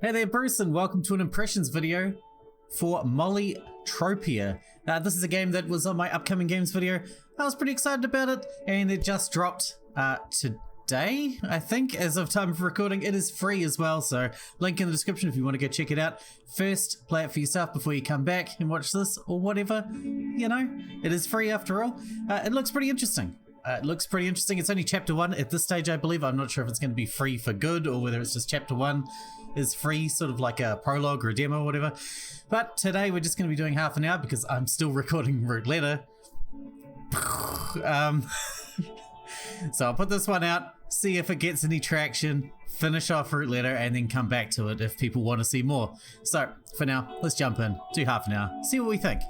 Hey there, Bruce, and welcome to an impressions video for Molytropia. This is a game that was on my upcoming games video. I was pretty excited about it, and it just dropped today, I think, as of time of recording. It is free as well, so link in the description if you want to go check it out. First, play it for yourself before you come back and watch this, or whatever, you know. It is free after all. It looks pretty interesting. It's only chapter 1 at this stage, I believe. I'm not sure if it's going to be free for good, or whether it's just chapter 1 is free, sort of like a prologue or a demo or whatever. But today we're just going to be doing half an hour because I'm still recording Root Letter. So I'll put this one out, see if it gets any traction, finish off Root Letter, and then come back to it if people want to see more. So for now, let's jump in, do half an hour, see what we think.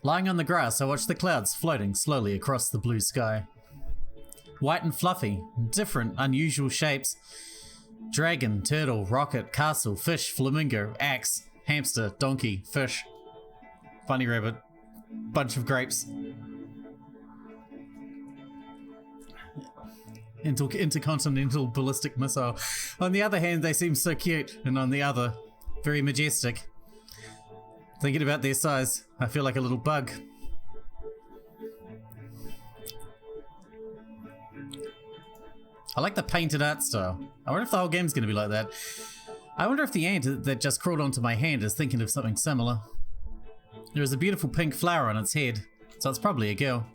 Lying on the grass, I watch the clouds floating slowly across the blue sky. White and fluffy, different, unusual shapes. Dragon, turtle, rocket, castle, fish, flamingo, axe, hamster, donkey, fish, bunny rabbit, bunch of grapes. Intercontinental ballistic missile. On the other hand, they seem so cute, and on the other, very majestic. Thinking about their size, I feel like a little bug. I like the painted art style. I wonder if the whole game's going to be like that. I wonder if the ant that just crawled onto my hand is thinking of something similar. There is a beautiful pink flower on its head, so it's probably a girl.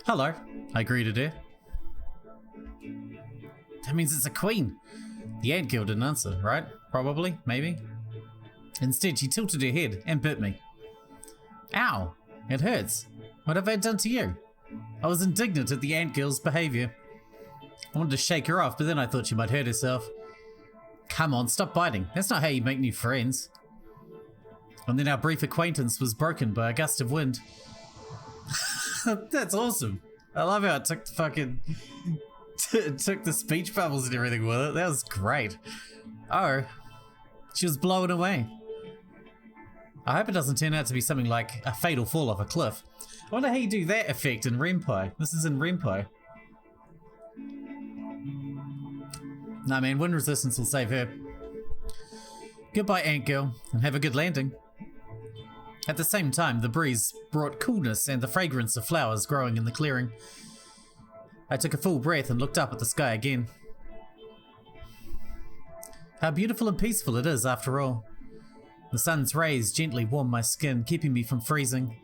Hello, I greeted her. That means it's a queen. The ant girl didn't answer, right? Probably, maybe. Instead, she tilted her head and bit me. Ow, it hurts. What have I done to you? I was indignant at the ant girl's behavior. I wanted to shake her off, but then I thought she might hurt herself. Come on, stop biting. That's not how you make new friends. And then our brief acquaintance was broken by a gust of wind. That's awesome. I love how it took the fucking... took the speech bubbles and everything with it. That was great. Oh, she was blown away. I hope it doesn't turn out to be something like a fatal fall off a cliff. I wonder how you do that effect in Renpai. This is in Renpai. Nah man, wind resistance will save her. Goodbye, ant girl, and have a good landing. At the same time, the breeze brought coolness and the fragrance of flowers growing in the clearing. I took a full breath and looked up at the sky again. How beautiful and peaceful it is, after all. The sun's rays gently warm my skin, keeping me from freezing.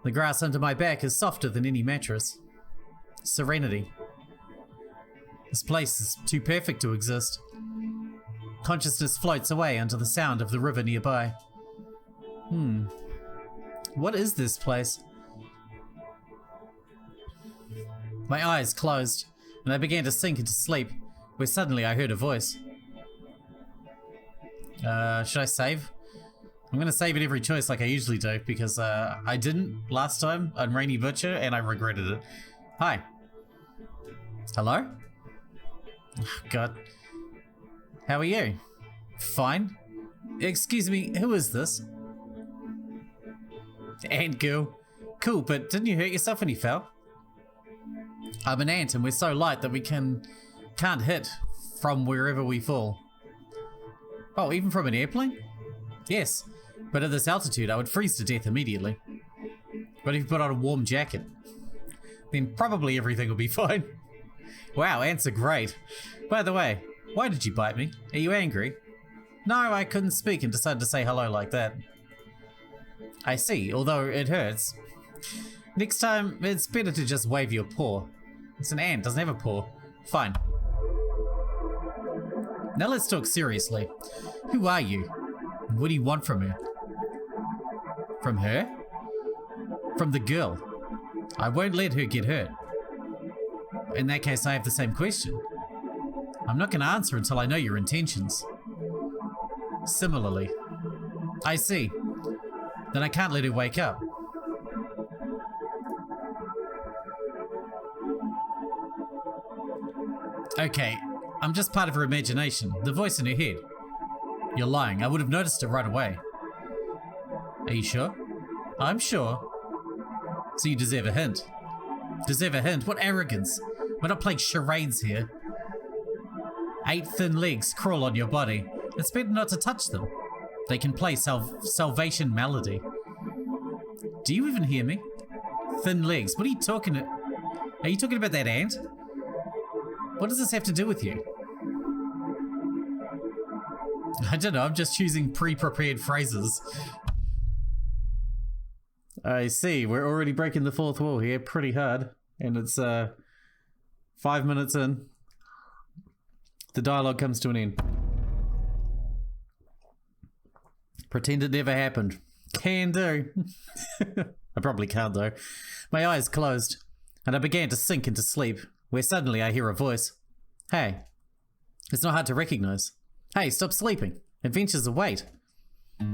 The grass under my back is softer than any mattress. Serenity. This place is too perfect to exist. Consciousness floats away under the sound of the river nearby. What is this place? My eyes closed, and I began to sink into sleep, where suddenly I heard a voice. Should I save? I'm gonna save at every choice like I usually do, because I didn't last time on Rainy Butcher, and I regretted it. Hi. Hello? Oh, God. How are you? Fine. Excuse me, who is this? Ant girl. Cool, but didn't you hurt yourself when you fell? I'm an ant, and we're so light that we can't hit from wherever we fall. Oh, even from an airplane? Yes, but at this altitude I would freeze to death immediately. But if you put on a warm jacket, then probably everything will be fine. Wow, ants are great. By the way, why did you bite me? Are you angry? No, I couldn't speak and decided to say hello like that. I see, although it hurts. Next time, it's better to just wave your paw. It's an ant, doesn't have a paw. Fine. Now let's talk seriously. Who are you? What do you want from her? From her? From the girl. I won't let her get hurt. In that case, I have the same question. I'm not going to answer until I know your intentions. Similarly. I see. Then I can't let her wake up. Okay, I'm just part of her imagination, the voice in her head. You're lying, I would have noticed it right away. Are you sure? I'm sure. So you deserve a hint. Deserve a hint? What arrogance. We're not playing charades here. 8 thin legs crawl on your body. It's better not to touch them. They can play salvation melody. Do you even hear me? Thin legs. What are you talking about? Are you talking about that ant? What does this have to do with you? I don't know, I'm just choosing pre-prepared phrases. I see, we're already breaking the fourth wall here pretty hard. And it's 5 minutes in. The dialogue comes to an end. Pretend it never happened. Can do. I probably can't though. My eyes closed, and I began to sink into sleep, where suddenly I hear a voice. Hey. It's not hard to recognize. Hey, stop sleeping. Adventures await. I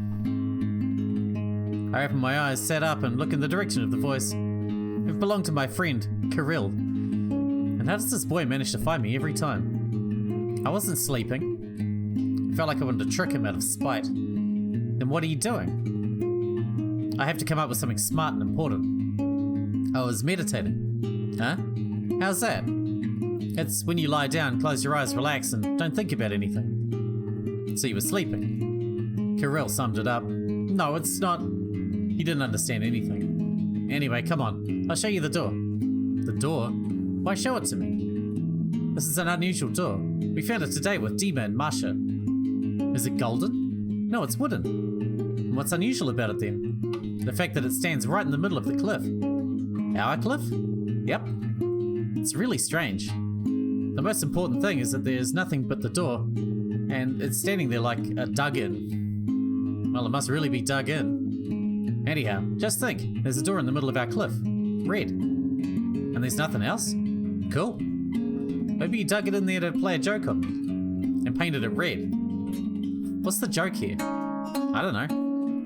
open my eyes, sat up, and look in the direction of the voice. It belonged to my friend, Kirill. And how does this boy manage to find me every time? I wasn't sleeping. I felt like I wanted to trick him out of spite. Then what are you doing? I have to come up with something smart and important. I was meditating. Huh? How's that? It's when you lie down, close your eyes, relax, and don't think about anything. So you were sleeping. Kirill summed it up. No, it's not. He didn't understand anything. Anyway, come on. I'll show you the door. The door? Why show it to me? This is an unusual door. We found it today with Dima and Masha. Is it golden? No, it's wooden. And what's unusual about it then? The fact that it stands right in the middle of the cliff. Our cliff? Yep. It's really strange. The most important thing is that there's nothing but the door, and it's standing there like dug in. Well, it must really be dug in. Anyhow, just think, there's a door in the middle of our cliff. Red. And there's nothing else? Cool. Maybe you dug it in there to play a joke on me, and painted it red. What's the joke here? I don't know.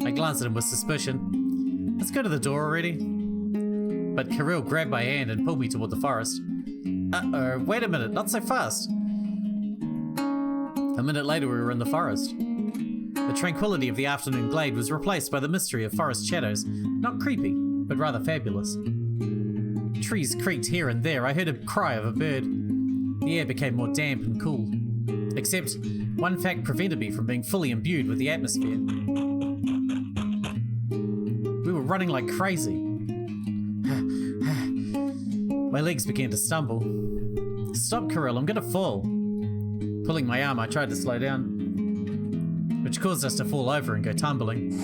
I glanced at him with suspicion. Let's go to the door already. But Kirill grabbed my hand and pulled me toward the forest. Uh-oh, wait a minute, not so fast. A minute later we were in the forest. The tranquility of the afternoon glade was replaced by the mystery of forest shadows. Not creepy, but rather fabulous. Trees creaked here and there. I heard a cry of a bird. The air became more damp and cool. Except, one fact prevented me from being fully imbued with the atmosphere. We were running like crazy. My legs began to stumble. Stop, Kirill, I'm gonna fall. Pulling my arm, I tried to slow down, which caused us to fall over and go tumbling.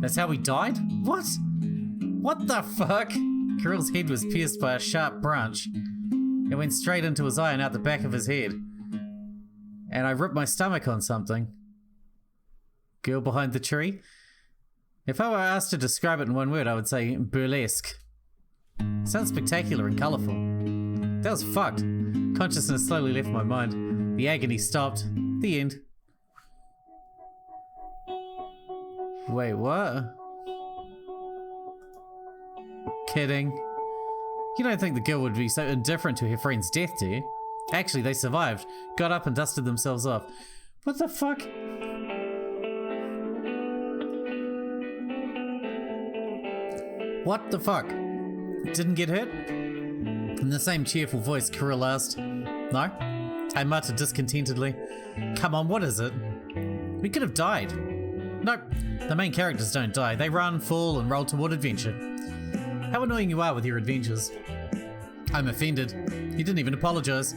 That's how we died? What? What the fuck? Kirill's head was pierced by a sharp branch. It went straight into his eye and out the back of his head. And I ripped my stomach on something. Girl behind the tree? If I were asked to describe it in one word, I would say burlesque. Sounds spectacular and colourful. That was fucked. Consciousness slowly left my mind. The agony stopped. The end. Wait, what? Kidding. You don't think the girl would be so indifferent to her friend's death, do you? Actually, they survived, got up and dusted themselves off. What the fuck? What the fuck? Didn't get hurt? In the same cheerful voice, Kirill asked. No? I muttered discontentedly. Come on, what is it? We could have died. Nope, the main characters don't die. They run, fall, and roll toward adventure. How annoying you are with your adventures. I'm offended. You didn't even apologize.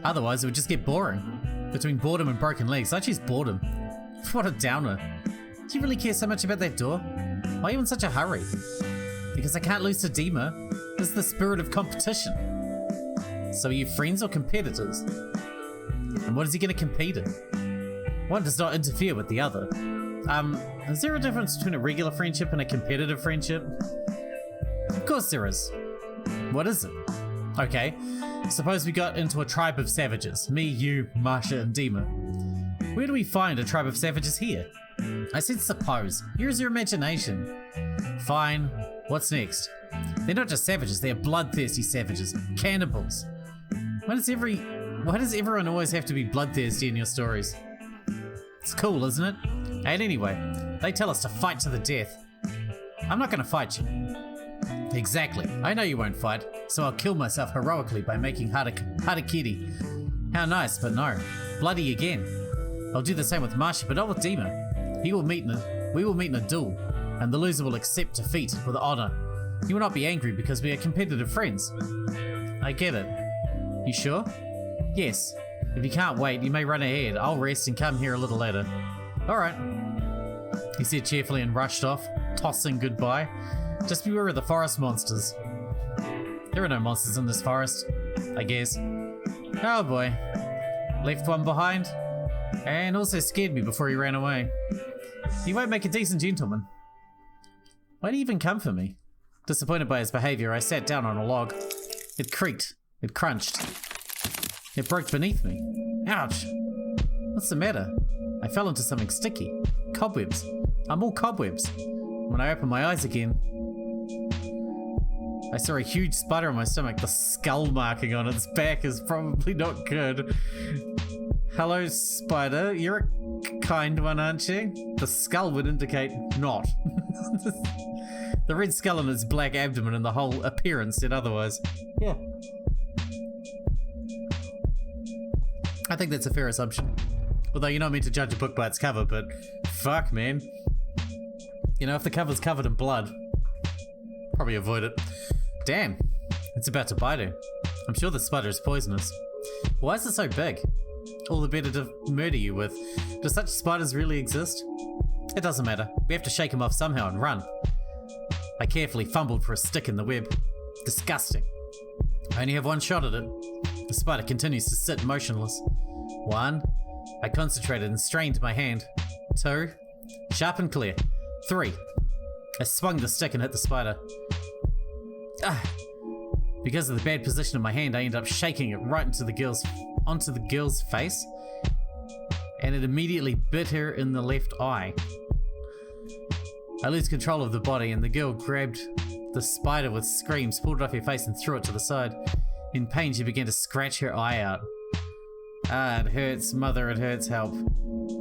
Otherwise, it would just get boring. Between boredom and broken legs, I choose boredom. What a downer. Do you really care so much about that door? Why are you in such a hurry? Because I can't lose to Dima. This is the spirit of competition. So are you friends or competitors? And what is he going to compete in? One does not interfere with the other. Is there a difference between a regular friendship and a competitive friendship? Of course there is. What is it? Okay, suppose we got into a tribe of savages. Me, you, Masha, and Dima. Where do we find a tribe of savages here? I said suppose. Use your imagination. Fine. What's next? They're not just savages, they're bloodthirsty savages. Cannibals. Why does everyone always have to be bloodthirsty in your stories? It's cool, isn't it? And anyway, they tell us to fight to the death. I'm not gonna fight you. Exactly. I know you won't fight. So I'll kill myself heroically by making harakiri. How nice, but no. Bloody again. I'll do the same with Marsha, but not with Dima. We will meet in a duel, and the loser will accept defeat with honor. He will not be angry because we are competitive friends. I get it. You sure? Yes. If you can't wait, you may run ahead. I'll rest and come here a little later. Alright. He said cheerfully and rushed off, tossing goodbye. Just beware of the forest monsters. There are no monsters in this forest, I guess. Oh boy. Left one behind, and also scared me before he ran away. He won't make a decent gentleman. Why'd he even come for me? Disappointed by his behavior, I sat down on a log. It creaked. It crunched. It broke beneath me. Ouch! What's the matter? I fell into something sticky. Cobwebs. I'm all cobwebs. When I opened my eyes again, I saw a huge spider on my stomach. The skull marking on its back is probably not good. Hello, spider. You're a kind one, aren't you? The skull would indicate not. The red skull on its black abdomen and the whole appearance said otherwise. Yeah. I think that's a fair assumption. Although you're not meant to judge a book by its cover, but fuck, man. You know, if the cover's covered in blood, probably avoid it. Damn, it's about to bite her. I'm sure the spider is poisonous. Why is it so big? All the better to murder you with. Do such spiders really exist? It doesn't matter. We have to shake him off somehow and run. I carefully fumbled for a stick in the web. Disgusting. I only have one shot at it. The spider continues to sit motionless. 1. I concentrated and strained my hand. 2. Sharp and clear. 3. I swung the stick and hit the spider. Because of the bad position of my hand, I ended up shaking it right onto the girl's face, and it immediately bit her in the left eye. I lose control of the body, and the girl grabbed the spider with screams, pulled it off her face, and threw it to the side. In pain, she began to scratch her eye out. It hurts, mother, it hurts, help.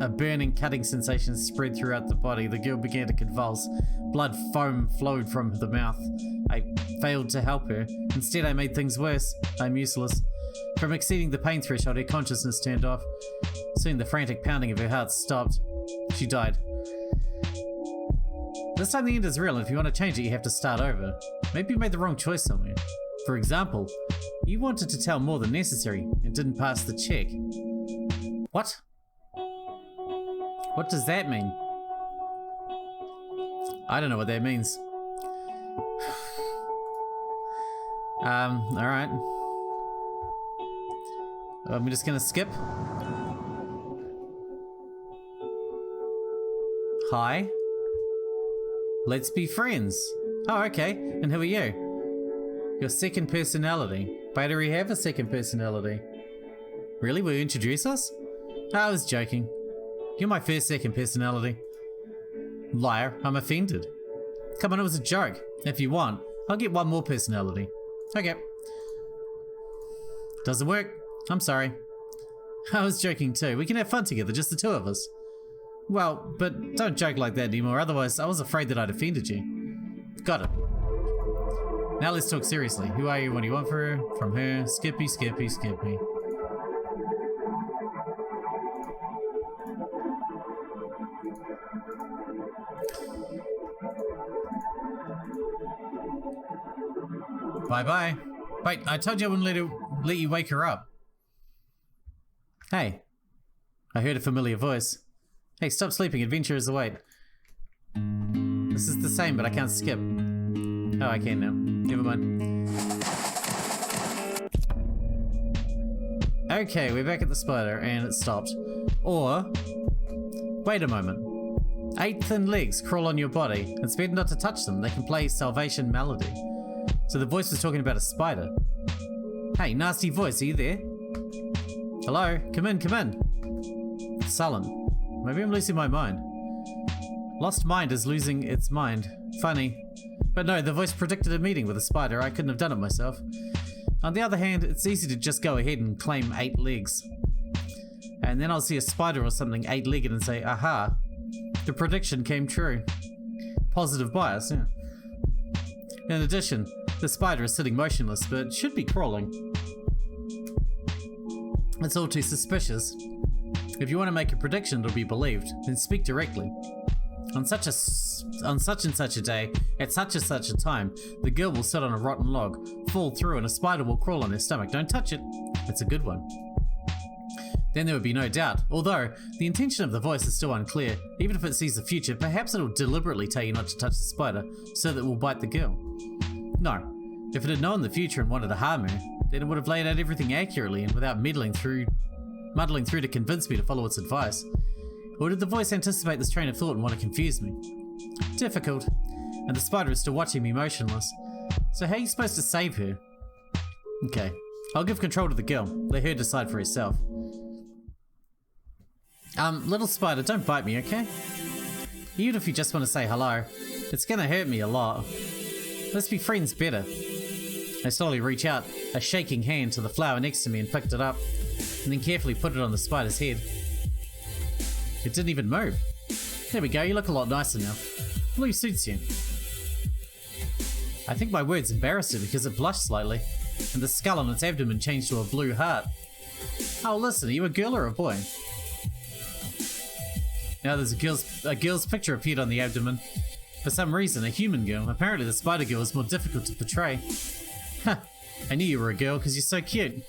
A burning, cutting sensation spread throughout the body. The girl began to convulse. Blood foam flowed from the mouth. I failed to help her. Instead, I made things worse. I'm useless. From exceeding the pain threshold, her consciousness turned off. Soon the frantic pounding of her heart stopped. She died. This time the end is real, and if you want to change it, you have to start over. Maybe you made the wrong choice somewhere. For example, you wanted to tell more than necessary and didn't pass the check. What? What does that mean? I don't know what that means. Alright. I'm just gonna skip. Hi. Let's be friends. Oh, okay. And who are you? Your second personality. Why do we have a second personality? Really? Will you introduce us? I was joking. You're my first second personality. Liar, I'm offended. Come on, it was a joke. If you want, I'll get one more personality. Okay. Doesn't work. I'm sorry. I was joking too. We can have fun together, just the two of us. Well, but don't joke like that anymore, otherwise I was afraid that I'd offended you. Got it. Now let's talk seriously. Who are you? What do you want from her? Skippy, Skippy, Skippy. Bye-bye. Wait, I told you I wouldn't let you wake her up. Hey. I heard a familiar voice. Hey, stop sleeping. Adventure is await. This is the same, but I can't skip. Oh, I can now. Never mind. Okay, we're back at the spider, and it stopped. Or... wait a moment. 8 thin legs crawl on your body. It's better not to touch them. They can play Salvation Melody. So the voice was talking about a spider. Hey, nasty voice, are you there? Hello? Come in, come in. Sullen. Maybe I'm losing my mind. Lost mind is losing its mind. Funny. But no, the voice predicted a meeting with a spider. I couldn't have done it myself. On the other hand, it's easy to just go ahead and claim 8 legs. And then I'll see a spider or something 8-legged and say, aha, the prediction came true. Positive bias, yeah. In addition, the spider is sitting motionless, but should be crawling. It's all too suspicious. If you want to make a prediction that'll be believed, then speak directly. On such and such a day, at such and such a time, the girl will sit on a rotten log, fall through, and a spider will crawl on her stomach. Don't touch it. It's a good one. Then there would be no doubt, although the intention of the voice is still unclear. Even if it sees the future, perhaps it'll deliberately tell you not to touch the spider, so that it will bite the girl. No. If it had known the future and wanted to harm her, then it would have laid out everything accurately and without muddling through to convince me to follow its advice. Or did the voice anticipate this train of thought and want to confuse me? Difficult. And the spider is still watching me motionless. So how are you supposed to save her? Okay. I'll give control to the girl. Let her decide for herself. Little spider, don't bite me, okay? Even if you just want to say hello, it's gonna hurt me a lot. Let's be friends better. I slowly reach out, a shaking hand, to the flower next to me and picked it up, and then carefully put it on the spider's head. It didn't even move. There we go, you look a lot nicer now. Blue suits you. I think my words embarrassed her because it blushed slightly, and the skull on its abdomen changed to a blue heart. Oh, listen, are you a girl or a boy? Now there's a girl's picture appeared on the abdomen. For some reason, a human girl. Apparently the spider girl is more difficult to portray. Huh, I knew you were a girl because you're so cute.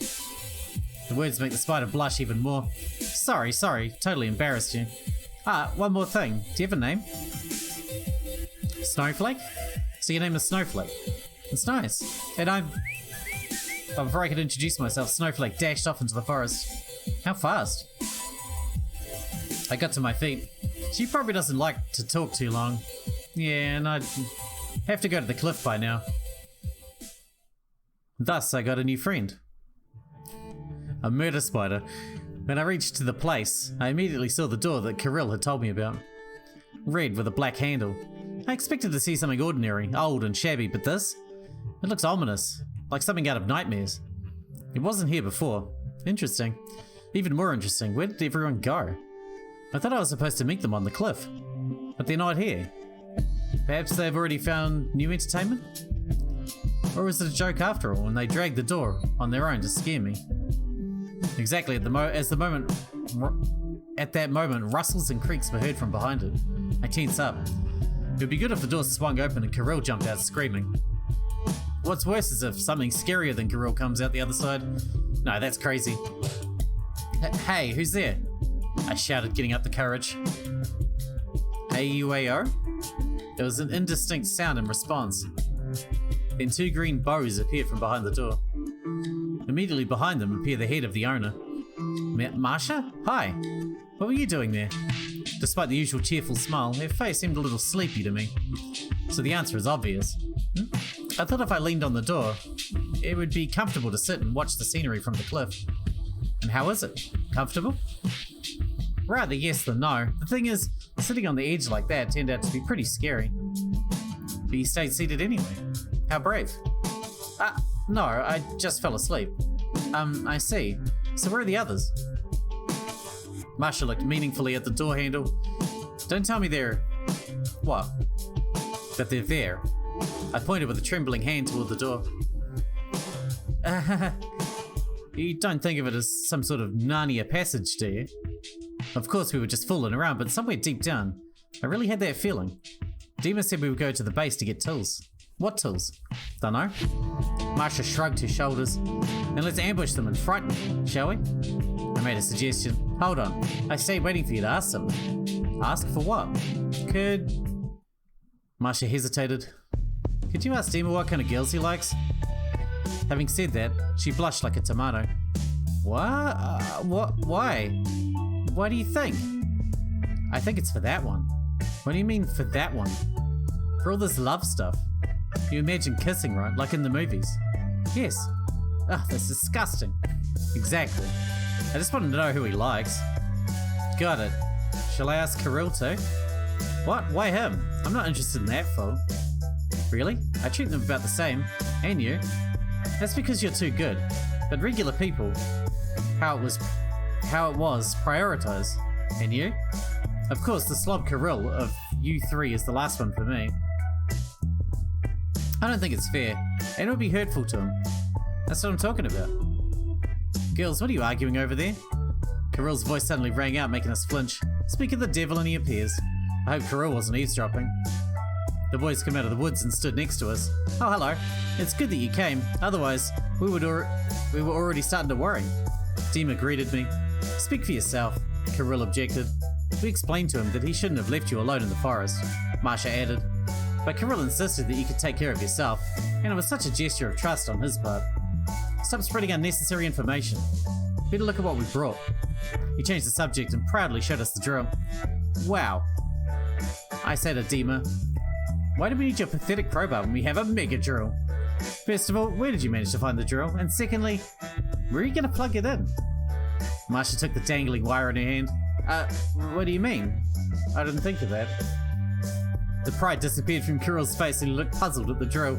The words make the spider blush even more. Sorry, totally embarrassed you. Ah, one more thing. Do you have a name? Snowflake? So your name is Snowflake. It's nice. And before I could introduce myself, Snowflake dashed off into the forest. How fast? I got to my feet. She probably doesn't like to talk too long. Yeah, and I'd have to go to the cliff by now. Thus, I got a new friend. A murder spider. When I reached to the place, I immediately saw the door that Kirill had told me about. Red with a black handle. I expected to see something ordinary, old and shabby, but this? It looks ominous, like something out of nightmares. It wasn't here before. Interesting. Even more interesting, where did everyone go? I thought I was supposed to meet them on the cliff, but they're not here. Perhaps they've already found new entertainment? Or was it a joke after all, and they dragged the door on their own to scare me? Exactly at that moment, rustles and creaks were heard from behind it. I tense up. It would be good if the door swung open and Kirill jumped out screaming. What's worse is if something scarier than Kirill comes out the other side. No, that's crazy. Hey, who's there? I shouted, getting up the courage. AUAO? There was an indistinct sound in response. Then two green bows appeared from behind the door. Immediately behind them appeared the head of the owner. Marsha? Hi. What were you doing there? Despite the usual cheerful smile, her face seemed a little sleepy to me. So the answer is obvious. I thought if I leaned on the door, it would be comfortable to sit and watch the scenery from the cliff. And how is it? Comfortable? Rather yes than no. The thing is, sitting on the edge like that turned out to be pretty scary. But you stayed seated anyway. How brave. No, I just fell asleep. I see. So where are the others? Marsha looked meaningfully at the door handle. Don't tell me they're... What? That they're there. I pointed with a trembling hand toward the door. You don't think of it as some sort of Narnia passage, do you? Of course we were just fooling around, but somewhere deep down, I really had that feeling. Dima said we would go to the base to get tools. What tools? Dunno. Marsha shrugged her shoulders. Then let's ambush them and frighten them, shall we? I made a suggestion. Hold on. I stayed waiting for you to ask something. Ask for what? Marsha hesitated. Could you ask Dima what kind of girls he likes? Having said that, she blushed like a tomato. What? Why? Why do you think? I think it's for that one. What do you mean for that one? For all this love stuff. You imagine kissing, right? Like in the movies. Yes. Ugh, that's disgusting. Exactly. I just wanted to know who he likes. Got it. Shall I ask Kirill too? What? Why him? I'm not interested in that fool. Really? I treat them about the same. And you? That's because you're too good. But regular people, how it was prioritized. And you? Of course, the slob Kirill of you three is the last one for me. I don't think it's fair, and it would be hurtful to him. That's what I'm talking about. Girls, what are you arguing over there? Kirill's voice suddenly rang out, making us flinch. Speak of the devil and he appears. I hope Kirill wasn't eavesdropping. The boys came out of the woods and stood next to us. Oh, hello. It's good that you came. Otherwise, we were already starting to worry. Dima greeted me. Speak for yourself, Kirill objected. We explained to him that he shouldn't have left you alone in the forest, Marsha added. But Kirill insisted that you could take care of yourself, and it was such a gesture of trust on his part. Stop spreading unnecessary information. Better look at what we brought. He changed the subject and proudly showed us the drill. Wow. I said to Dima, why do we need your pathetic crowbar when we have a mega drill? First of all, where did you manage to find the drill? And secondly, where are you going to plug it in? Marsha took the dangling wire in her hand. What do you mean? I didn't think of that. The pride disappeared from Kirill's face and he looked puzzled at the drill.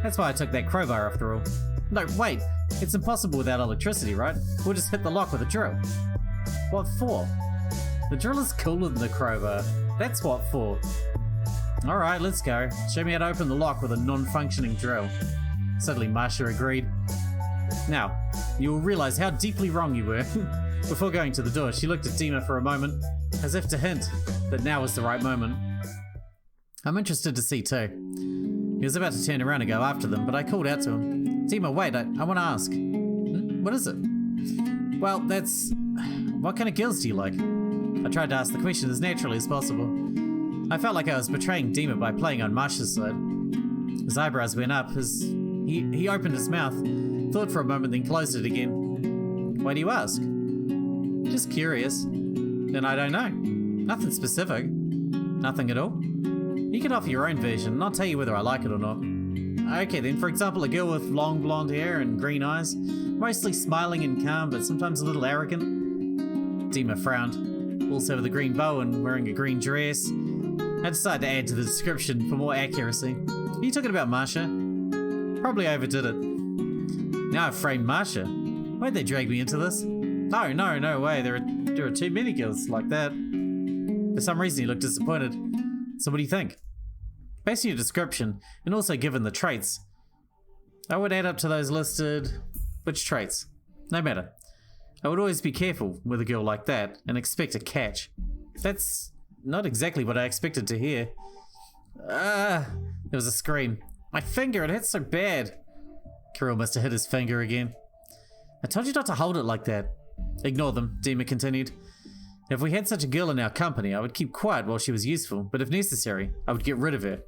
That's why I took that crowbar after all. No, wait. It's impossible without electricity, right? We'll just hit the lock with a drill. What for? The drill is cooler than the crowbar. That's what for. Alright, let's go. Show me how to open the lock with a non-functioning drill. Suddenly Marsha agreed. Now, you will realise how deeply wrong you were. Before going to the door, she looked at Dima for a moment, as if to hint that now was the right moment. I'm interested to see too. He was about to turn around and go after them, but I called out to him. Dima, wait, I want to ask. What is it? Well, that's... What kind of girls do you like? I tried to ask the question as naturally as possible. I felt like I was betraying Dima by playing on Marsha's side. His eyebrows went up, he opened his mouth, thought for a moment, then closed it again. Why do you ask? Just curious. Then I don't know. Nothing specific. Nothing at all. You can offer your own version, and I'll tell you whether I like it or not. Okay then, for example, a girl with long blonde hair and green eyes, mostly smiling and calm, but sometimes a little arrogant. Dima frowned, also with a green bow and wearing a green dress. I decided to add to the description for more accuracy. Are you talking about Marsha? Probably overdid it. Now I've framed Marsha. Why'd they drag me into this? No way, there are too many girls like that. For some reason he looked disappointed. So what do you think? Based on your description, and also given the traits, I would add up to those listed... Which traits? No matter. I would always be careful with a girl like that, and expect a catch. That's not exactly what I expected to hear. There was a scream. My finger, it hurts so bad. Kirill must have hit his finger again. I told you not to hold it like that. Ignore them, Dima continued. If we had such a girl in our company, I would keep quiet while she was useful, but if necessary, I would get rid of her.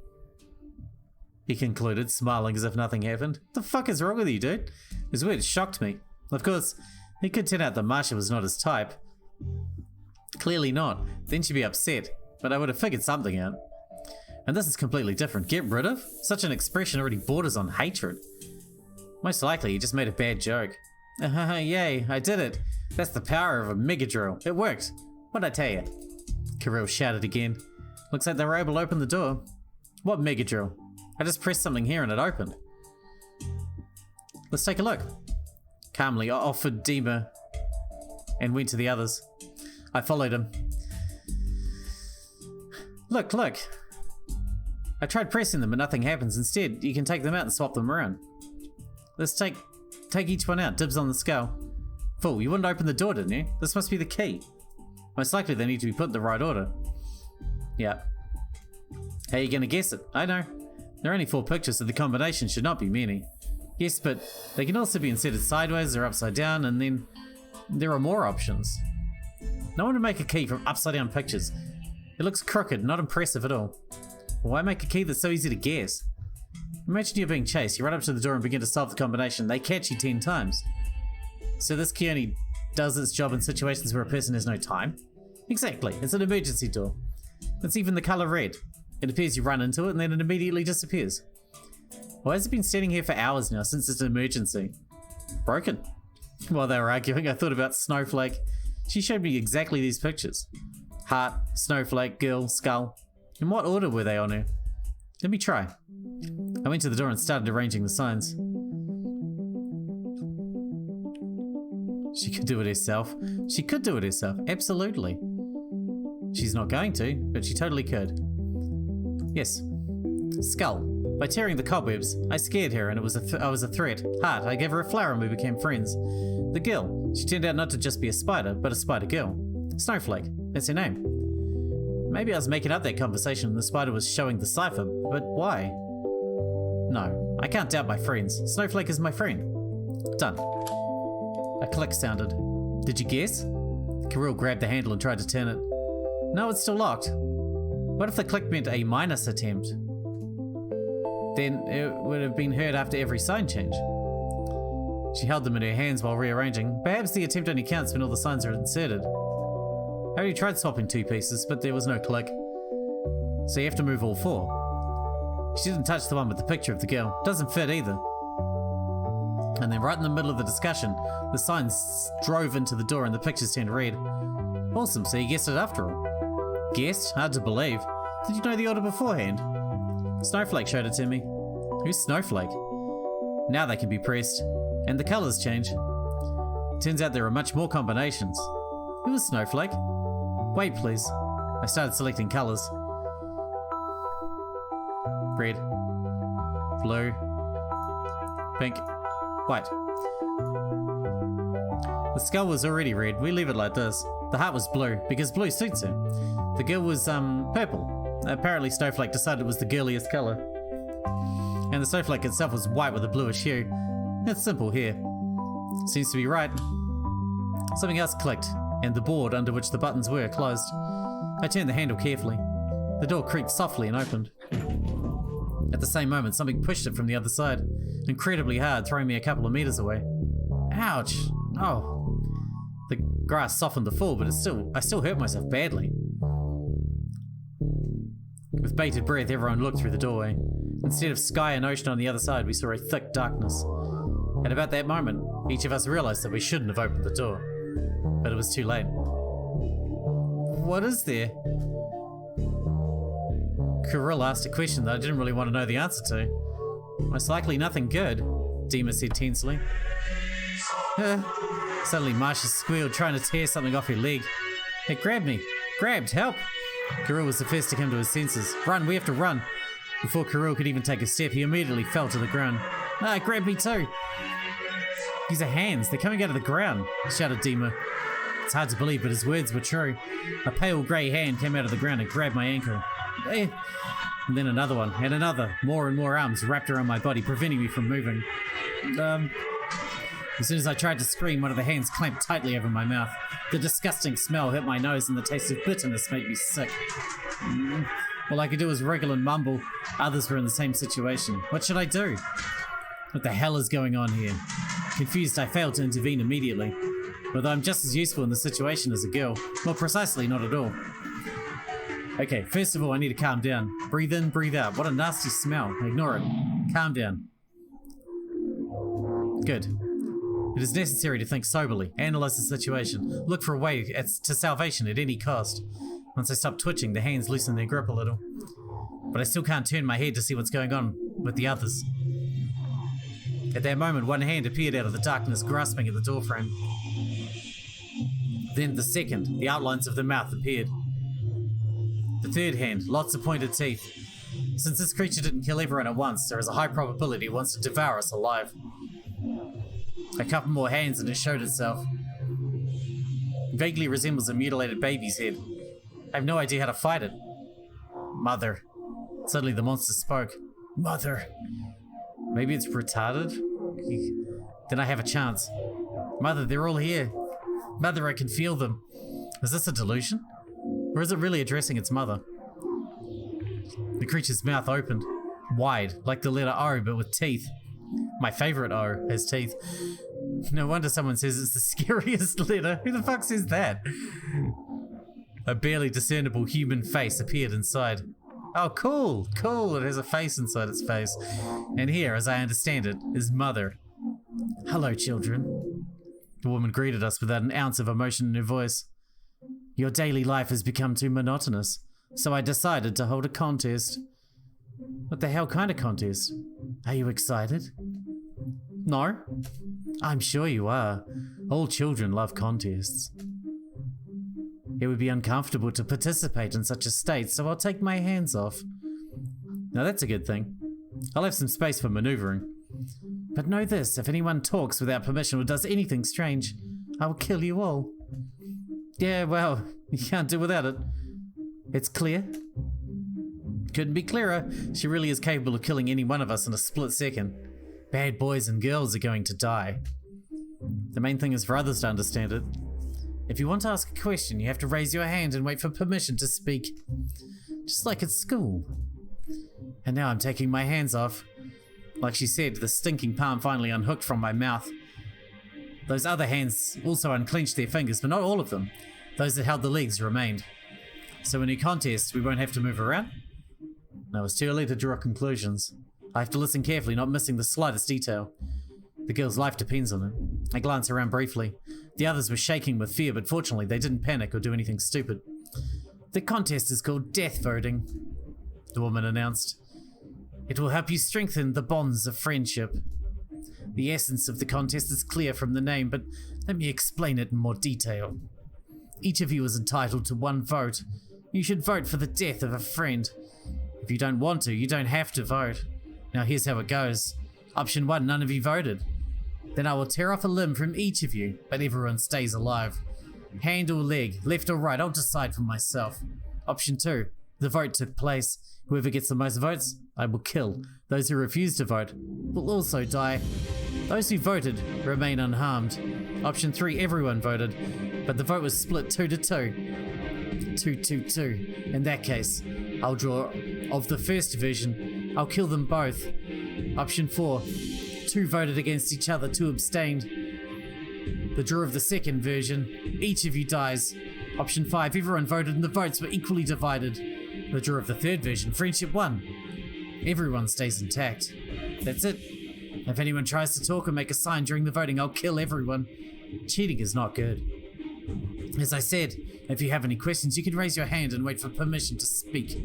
He concluded, smiling as if nothing happened. What the fuck is wrong with you, dude? His words shocked me. Of course, it could turn out that Marsha was not his type. Clearly not. Then she'd be upset, but I would have figured something out. And this is completely different. Get rid of? Such an expression already borders on hatred. Most likely, he just made a bad joke. Yay, I did it. That's the power of a mega drill. It worked. What'd I tell you? Kirill shouted again. Looks like they were able to open the door. What mega drill? I just pressed something here and it opened. Let's take a look. Calmly, I offered Dima and went to the others. I followed him. Look. I tried pressing them, but nothing happens. Instead, you can take them out and swap them around. Let's take each one out. Dibs on the skull. Fool, you wouldn't open the door, didn't you? This must be the key. Most likely they need to be put in the right order. Yeah. How are you going to guess it? I know. There are only 4 pictures, so the combination should not be many. Yes, but they can also be inserted sideways or upside down, and then there are more options. No one would make a key from upside down pictures. It looks crooked, not impressive at all. Why make a key that's so easy to guess? Imagine you're being chased, you run up to the door and begin to solve the combination. They catch you 10 times. So this key only does its job in situations where a person has no time? Exactly, it's an emergency door. It's even the colour red. It appears you run into it and then it immediately disappears. Why has it been standing here for hours now since it's an emergency? Broken. While they were arguing, I thought about Snowflake. She showed me exactly these pictures. Heart, snowflake, girl, skull. In what order were they on her? Let me try. I went to the door and started arranging the signs. She could do it herself. She could do it herself, absolutely. She's not going to, but she totally could. Yes. Skull. By tearing the cobwebs, I scared her and I was a threat. Heart, I gave her a flower and we became friends. The girl, she turned out not to just be a spider, but a spider girl. Snowflake, that's her name. Maybe I was making up that conversation and the spider was showing the cipher, but why? No, I can't doubt my friends. Snowflake is my friend. Done. A click sounded. Did you guess? Kirill grabbed the handle and tried to turn it. No, it's still locked. What if the click meant a minus attempt? Then it would have been heard after every sign change. She held them in her hands while rearranging. Perhaps the attempt only counts when all the signs are inserted. Harry tried swapping 2 pieces, but there was no click. So you have to move all 4. She didn't touch the one with the picture of the girl. Doesn't fit either. And then right in the middle of the discussion, the signs drove into the door and the pictures turned red. Awesome, so you guessed it after all. Guessed? Hard to believe. Did you know the order beforehand? Snowflake showed it to me. Who's Snowflake? Now they can be pressed. And the colours change. Turns out there are much more combinations. Who is Snowflake? Wait, please. I started selecting colours. Red. Blue. Pink. White. The skull was already red. We leave it like this. The heart was blue, because blue suits her. The girl was, purple. Apparently Snowflake decided it was the girliest colour. And the snowflake itself was white with a bluish hue. It's simple here. Seems to be right. Something else clicked, and the board under which the buttons were closed. I turned the handle carefully. The door creaked softly and opened. At the same moment, something pushed it from the other side, incredibly hard, throwing me a couple of meters away. Ouch! Oh. The grass softened the fall, but I still hurt myself badly. With bated breath, everyone looked through the doorway. Instead of sky and ocean on the other side, we saw a thick darkness. At about that moment, each of us realized that we shouldn't have opened the door. But it was too late. What is there? Kirill asked a question that I didn't really want to know the answer to. Most likely nothing good, Dima said tensely. Suddenly Marsha squealed, trying to tear something off her leg. It grabbed me. Grabbed, help! Kirill was the first to come to his senses. Run, we have to run. Before Kirill could even take a step, he immediately fell to the ground. Ah, it grabbed me too. These are hands, they're coming out of the ground, shouted Dima. It's hard to believe, but his words were true. A pale grey hand came out of the ground and grabbed my ankle. And then another one, and another. More and more arms wrapped around my body, preventing me from moving. As soon as I tried to scream, one of the hands clamped tightly over my mouth. The disgusting smell hit my nose and the taste of bitterness made me sick. All I could do was wriggle and mumble. Others were in the same situation. What should I do? What the hell is going on here? Confused, I failed to intervene immediately. Although I'm just as useful in the situation as a girl. More precisely, not at all. Okay, first of all, I need to calm down. Breathe in, breathe out. What a nasty smell. Ignore it. Calm down. Good. It is necessary to think soberly, analyze the situation, look for a way to salvation at any cost. Once I stop twitching, the hands loosen their grip a little. But I still can't turn my head to see what's going on with the others. At that moment, one hand appeared out of the darkness, grasping at the doorframe. Then the second, the outlines of the mouth appeared. The third hand, lots of pointed teeth. Since this creature didn't kill everyone at once, there is a high probability it wants to devour us alive. A couple more hands and it showed itself. It vaguely resembles a mutilated baby's head. I have no idea how to fight it. Mother. Suddenly the monster spoke. Mother. Maybe it's retarded? Then I have a chance. Mother, they're all here. Mother, I can feel them. Is this a delusion? Or is it really addressing its mother? The creature's mouth opened. Wide, like the letter O, but with teeth. My favorite O has teeth. No wonder someone says it's the scariest letter. Who the fuck says that? A barely discernible human face appeared inside. Oh, cool, cool. It has a face inside its face. And here, as I understand it, is Mother. Hello, children. The woman greeted us without an ounce of emotion in her voice. Your daily life has become too monotonous, so I decided to hold a contest. What the hell kind of contest? Are you excited? No? I'm sure you are. All children love contests. It would be uncomfortable to participate in such a state, so I'll take my hands off. Now that's a good thing. I'll have some space for maneuvering. But know this, if anyone talks without permission or does anything strange, I will kill you all. Yeah, well, you can't do without it. It's clear? Couldn't be clearer. She really is capable of killing any one of us in a split second. Bad boys and girls are going to die. The main thing is for others to understand it. If you want to ask a question, you have to raise your hand and wait for permission to speak. Just like at school. And now I'm taking my hands off. Like she said, the stinking palm finally unhooked from my mouth. Those other hands also unclenched their fingers, but not all of them. Those that held the legs remained. So in a contest, we won't have to move around? No, it's too early to draw conclusions. I have to listen carefully, not missing the slightest detail. The girl's life depends on it. I glance around briefly. The others were shaking with fear, but fortunately they didn't panic or do anything stupid. The contest is called death voting, the woman announced. It will help you strengthen the bonds of friendship. The essence of the contest is clear from the name, but let me explain it in more detail. Each of you is entitled to one vote. You should vote for the death of a friend. If you don't want to, you don't have to vote. Now here's how it goes. Option 1, none of you voted. Then I will tear off a limb from each of you, but everyone stays alive. Hand or leg, left or right, I'll decide for myself. Option 2, the vote took place. Whoever gets the most votes, I will kill. Those who refuse to vote will also die. Those who voted remain unharmed. Option 3, everyone voted, but the vote was split 2 to 2. 2, 2, 2. In that case, I'll draw of the first version. I'll kill them both. Option 4, 2 voted against each other, 2 abstained. The draw of the second version, each of you dies. Option 5, everyone voted and the votes were equally divided. The draw of the third version, friendship won. Everyone stays intact. That's it. If anyone tries to talk or make a sign during the voting, I'll kill everyone. Cheating is not good. As I said, if you have any questions, you can raise your hand and wait for permission to speak.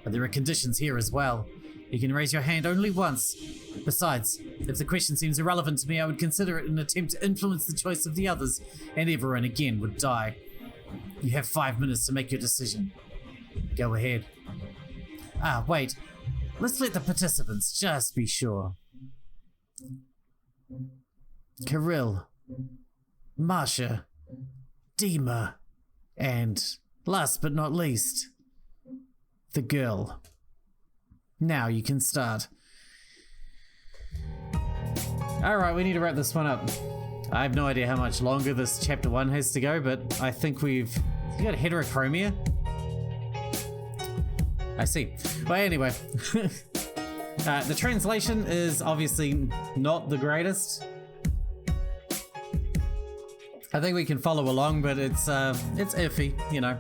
But there are conditions here as well. You can raise your hand only once. Besides, if the question seems irrelevant to me, I would consider it an attempt to influence the choice of the others, and everyone again would die. You have 5 minutes to make your decision. Go ahead. Ah, wait. Let's let the participants just be sure. Kirill, Masha, Dima, and last but not least, the girl. Now you can start. Alright, we need to wrap this one up. I have no idea how much longer this chapter 1 has to go, but I think we've got heterochromia. I see. Well, anyway. The translation is obviously not the greatest. I think we can follow along, but it's iffy, you know.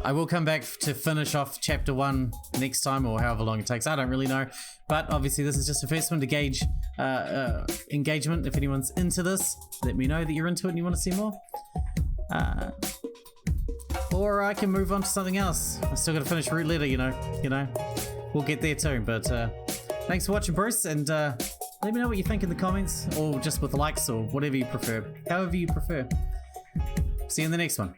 I will come back to finish off chapter 1 next time, or however long it takes. I don't really know. But obviously this is just the first one to gauge engagement. If anyone's into this, let me know that you're into it and you want to see more. Or I can move on to something else. I still got to finish Root Letter, you know. We'll get there too. But thanks for watching, Bruce, and let me know what you think in the comments, or just with likes, or whatever you prefer. However you prefer. See you in the next one.